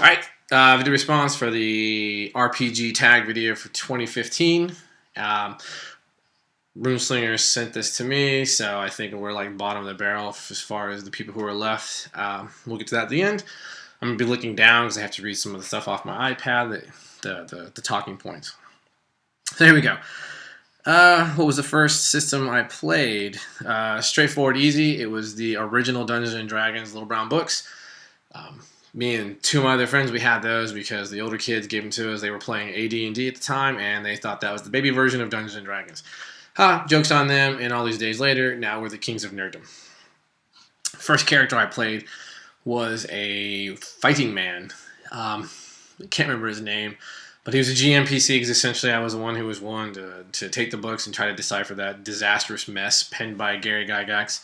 Alright, video response for the RPG tag video for 2015. RuneSlinger sent this to me, so I think we're like bottom of the barrel as far as the people who are left. We'll get to that at the end. I'm going to be looking down because I have to read some of the stuff off my iPad, the talking points. So here we go. What was the first system I played? Straightforward, easy. It was the original Dungeons & Dragons Little Brown Books. Me and two of my other friends, we had those because the older kids gave them to us. They were playing AD&D at the time, and they thought that was the baby version of Dungeons & Dragons. Joke's on them, and all these days later, now we're the kings of nerddom. First character I played was a fighting man. I can't remember his name, but he was a GMPC because essentially I was the one who was willing to take the books and try to decipher that disastrous mess penned by Gary Gygax.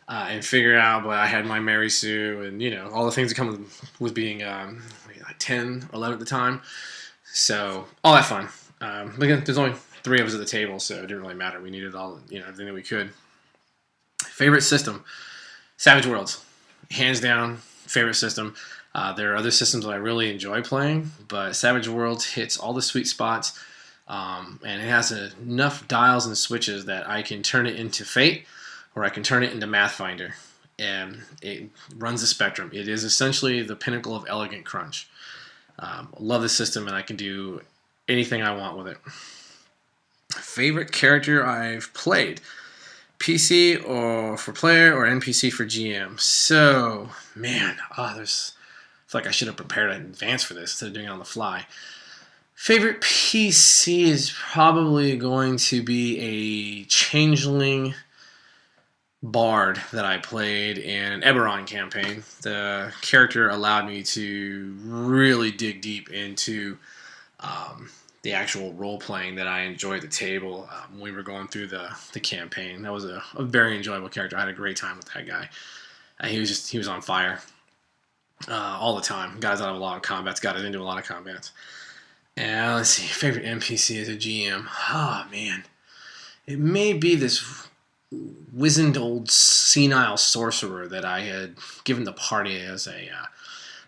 And figure out, but I had my Mary Sue and, you know, all the things that come with being like 10 or 11 at the time. So, all that fun. Again, there's only 3 of us at the table, so it didn't really matter. We needed all, everything that we could. Favorite system? Savage Worlds. Hands down, favorite system. There are other systems that I really enjoy playing, but Savage Worlds hits all the sweet spots, and it has enough dials and switches that I can turn it into Fate, or I can turn it into Mathfinder, and it runs the spectrum. It is essentially the pinnacle of elegant crunch. Love the system, and I can do anything I want with it. Favorite character I've played? PC or for player, or NPC for GM? So, man, I feel like I should have prepared in advance for this instead of doing it on the fly. Favorite PC is probably going to be a Changeling Bard that I played in an Eberron campaign. The character allowed me to really dig deep into the actual role-playing that I enjoyed at the table when we were going through the campaign. That was a very enjoyable character. I had a great time with that guy. He was on fire all the time. Got us out of a lot of combats, got us into a lot of combats. And let's see, favorite NPC as a GM. Oh, man. It may be this wizened old senile sorcerer that I had given the party as a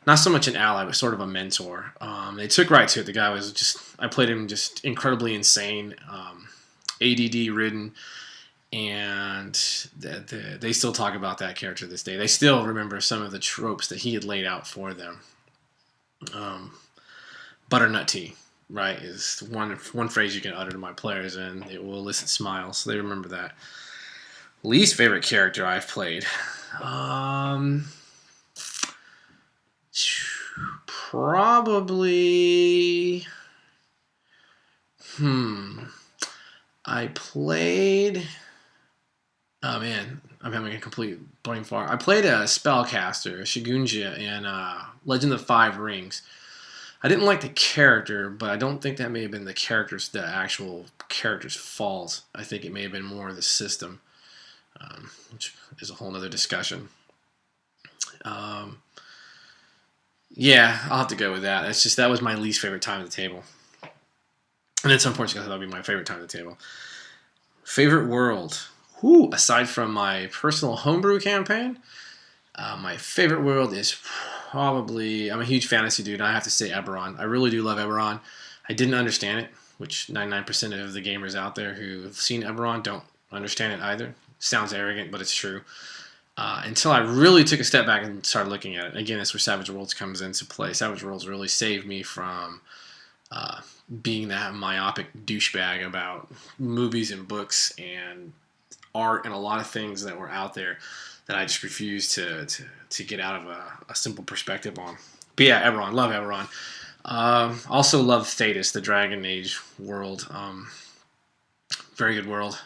not so much an ally but sort of a mentor. They took right to it. The guy was I played him just incredibly insane, ADD ridden, and they still talk about that character to this day. They still remember some of the tropes that he had laid out for them. Butternut tea, right, is one phrase you can utter to my players and it will elicit smiles, so they remember that. Least favorite character I've played. Probably. I played. Oh man, I'm having a complete brain fart. I played a spellcaster, Shigunja, in Legend of the Five Rings. I didn't like the character, but I don't think that may have been the actual character's fault. I think it may have been more the system. Which is a whole other discussion. Yeah, I'll have to go with that. That was my least favorite time at the table. And it's unfortunate because that'll be my favorite time at the table. Favorite world? Aside from my personal homebrew campaign, my favorite world is probably, I'm a huge fantasy dude, I have to say Eberron. I really do love Eberron. I didn't understand it, which 99% of the gamers out there who have seen Eberron don't understand it either. Sounds arrogant, but it's true. Until I really took a step back and started looking at it. Again, that's where Savage Worlds comes into play. Savage Worlds really saved me from being that myopic douchebag about movies and books and art and a lot of things that were out there that I just refused to get out of a simple perspective on. But yeah, Eberron. Love Eberron. Also love Thedas, the Dragon Age world. Very good world.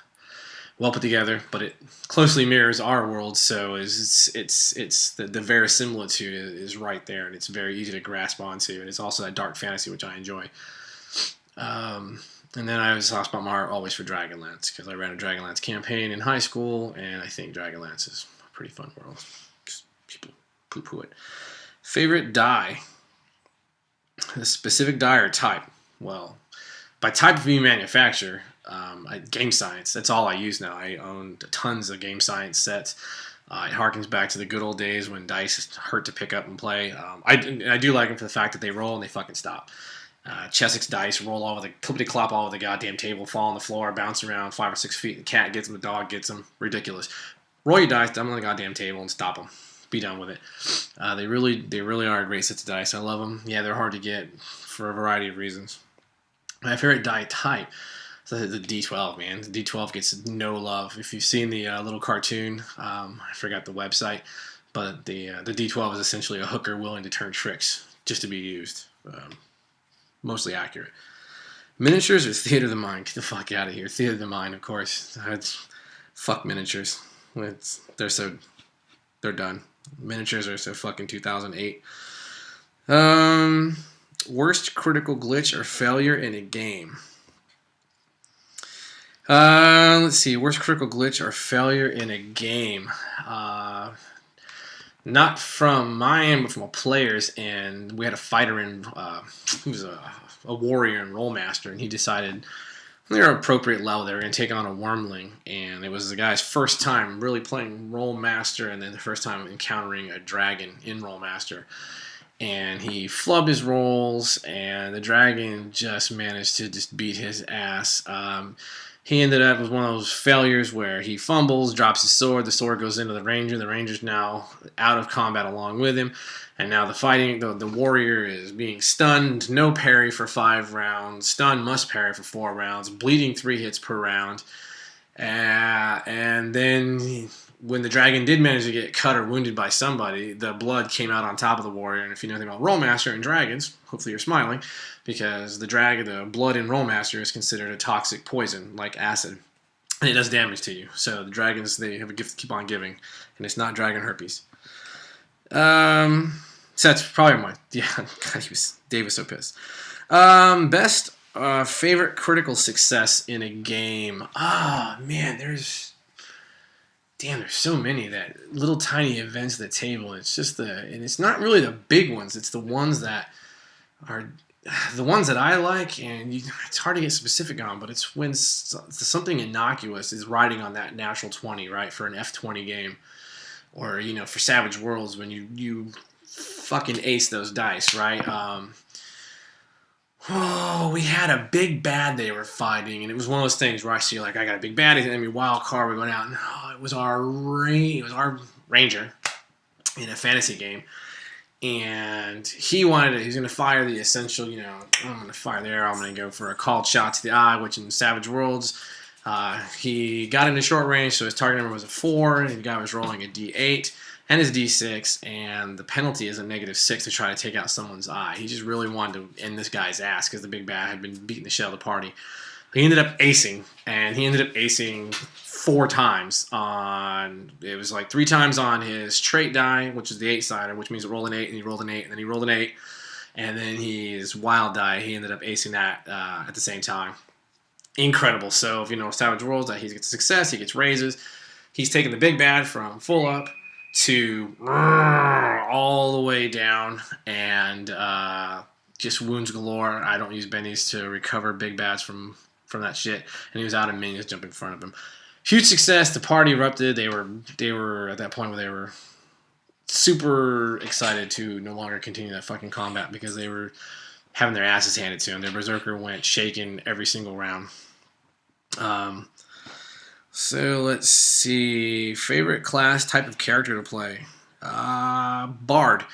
Well put together, but it closely mirrors our world, so it's the verisimilitude is right there, and it's very easy to grasp onto, and it's also that dark fantasy which I enjoy. And then I was lost my heart always for Dragonlance because I ran a Dragonlance campaign in high school, and I think Dragonlance is a pretty fun world. People poo-poo it. Favorite die? A specific die or type? Well, by type of manufacturer. Game Science, that's all I use now. I own tons of Game Science sets. It harkens back to the good old days when dice hurt to pick up and play. I do like them for the fact that they roll and they fucking stop. Chessex dice roll all over the clippity clop all over the goddamn table, fall on the floor, bounce around 5 or 6 feet. The cat gets them, the dog gets them. Ridiculous. Roll your dice, dump them on the goddamn table, and stop them. Be done with it. They really are a great set of dice. I love them. Yeah, they're hard to get for a variety of reasons. My favorite die type. The D12, man. The D12 gets no love. If you've seen the little cartoon, I forgot the website, but the D12 is essentially a hooker willing to turn tricks just to be used. Mostly accurate. Miniatures or theater of the mind? Get the fuck out of here. Theater of the mind, of course. Fuck miniatures. They're done. Miniatures are so fucking 2008. Worst critical glitch or failure in a game? Let's see. Worst critical glitch or failure in a game. Not from my end, but from a player's end. We had a fighter in, he was a warrior and Rollmaster, and he decided they're appropriate level. They were going to take on a Wormling, and it was the guy's first time really playing Rollmaster, and then the first time encountering a dragon in Rollmaster. And he flubbed his rolls, and the dragon just managed to just beat his ass. He ended up with one of those failures where he fumbles, drops his sword, the sword goes into the ranger's now out of combat along with him, and now the warrior is being stunned, no parry for 5 rounds, stunned must parry for 4 rounds, bleeding 3 hits per round, and then when the dragon did manage to get cut or wounded by somebody, the blood came out on top of the warrior. And if you know anything about Rollmaster and dragons, hopefully you're smiling, because the blood in Rollmaster is considered a toxic poison, like acid, and it does damage to you. So the dragons, they have a gift to keep on giving, and it's not dragon herpes. So that's probably God, Dave was so pissed. Best favorite critical success in a game. Man, there's so many that little tiny events at the table. It's just and it's not really the big ones. It's the ones that are the ones that I like, and it's hard to get specific on, but it's when something innocuous is riding on that natural 20, right, for an F20 game, or for Savage Worlds when you fucking ace those dice, right? We had a big bad they were fighting, and it was one of those things where I see I got a big bad, enemy wild card, we're going out, and it was our ranger in a fantasy game, and he's going to fire the essential, I'm going to fire the arrow, I'm going to go for a called shot to the eye, which in Savage Worlds, he got into short range, so his target number was a 4, and the guy was rolling a D8, and his D6, and the penalty is a -6 to try to take out someone's eye. He just really wanted to end this guy's ass because the big bad had been beating the shit out of the party. He ended up acing, and he ended up acing 4 times it was 3 times on his trait die, which is the 8-sider, which means roll an 8, and he rolled an 8, and then he rolled an 8, and then his wild die, he ended up acing that at the same time. Incredible. So if you know Savage Worlds, he gets success, he gets raises. He's taking the big bad from full up to all the way down, and just wounds galore. I don't use bennies to recover big bads from that shit, and he was out of minions jump in front of him. Huge success. The party erupted. They were at that point where they were super excited to no longer continue that fucking combat because they were having their asses handed to them. Their berserker went shaking every single round. So let's see. Favorite class, type of character to play? Bard.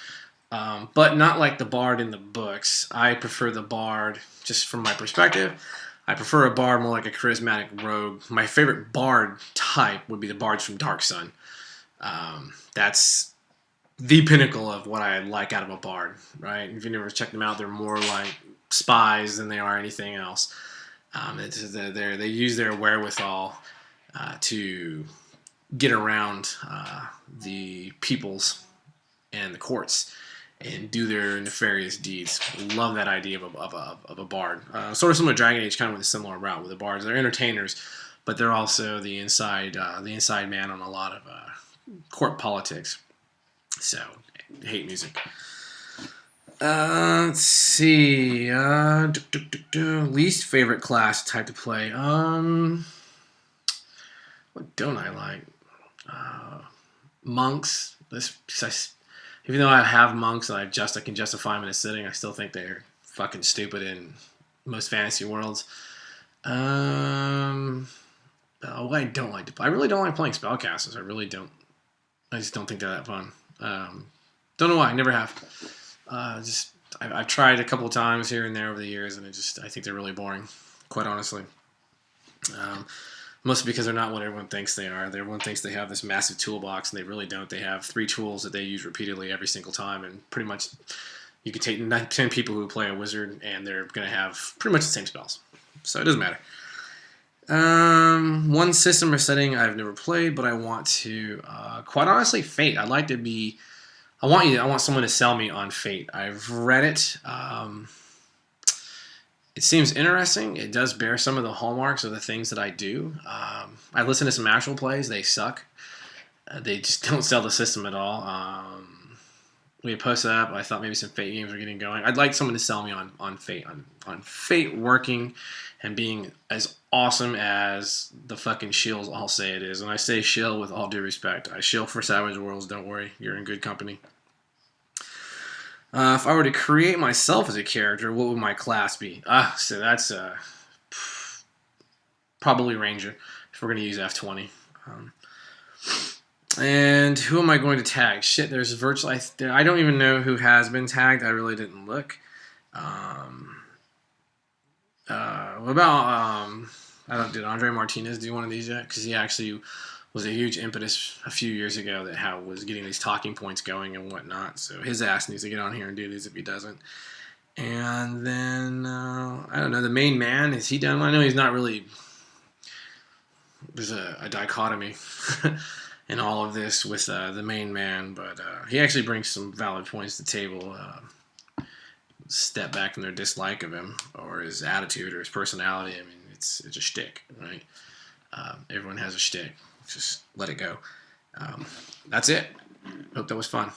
But not like the Bard in the books. I prefer the Bard, just from my perspective, I prefer a Bard more like a charismatic rogue. My favorite Bard type would be the Bards from Dark Sun. That's the pinnacle of what I like out of a Bard, right? If you never checked them out, they're more like spies than they are anything else. They use their wherewithal to get around the peoples and the courts and do their nefarious deeds. Love that idea of a bard. Sort of similar to Dragon Age, kind of with a similar route with the bards. They're entertainers, but they're also the inside man on a lot of court politics. So, hate music. Let's see. Least favorite class type to play. What don't I like? monks. Even though I have monks and I can justify them in a sitting, I still think they're fucking stupid in most fantasy worlds. What I don't like to play. I really don't like playing spellcasters. I really don't. I just don't think they're that fun. Don't know why. I never have. I've tried a couple of times here and there over the years, and I think they're really boring. Quite honestly. Mostly because they're not what everyone thinks they are. Everyone thinks they have this massive toolbox, and they really don't. They have 3 tools that they use repeatedly every single time, and pretty much you could take 10 people who play a wizard, and they're going to have pretty much the same spells. So it doesn't matter. One system or setting I've never played, but I want to. Quite honestly, Fate. I'd like to be. I want someone to sell me on Fate. I've read it. It seems interesting. It does bear some of the hallmarks of the things that I do. I listen to some actual plays. They suck. They just don't sell the system at all. We posted up. I thought maybe some Fate games were getting going. I'd like someone to sell me on Fate. On Fate working and being as awesome as the fucking shills all say it is. And I say shill with all due respect. I shill for Savage Worlds. Don't worry. You're in good company. If I were to create myself as a character, what would my class be? So that's probably Ranger, if we're going to use F20. And who am I going to tag? Shit, there's virtual. I don't even know who has been tagged. I really didn't look. What about did Andre Martinez do one of these yet? Because he actually was a huge impetus a few years ago that was getting these talking points going and whatnot. So his ass needs to get on here and do these if he doesn't. And then I don't know, the main man, is he done? I know he's not really. There's a dichotomy in all of this with the main man, but he actually brings some valid points to the table. Step back from their dislike of him or his attitude or his personality. I mean, it's a shtick, right? Everyone has a shtick. Just let it go. That's it. Hope that was fun.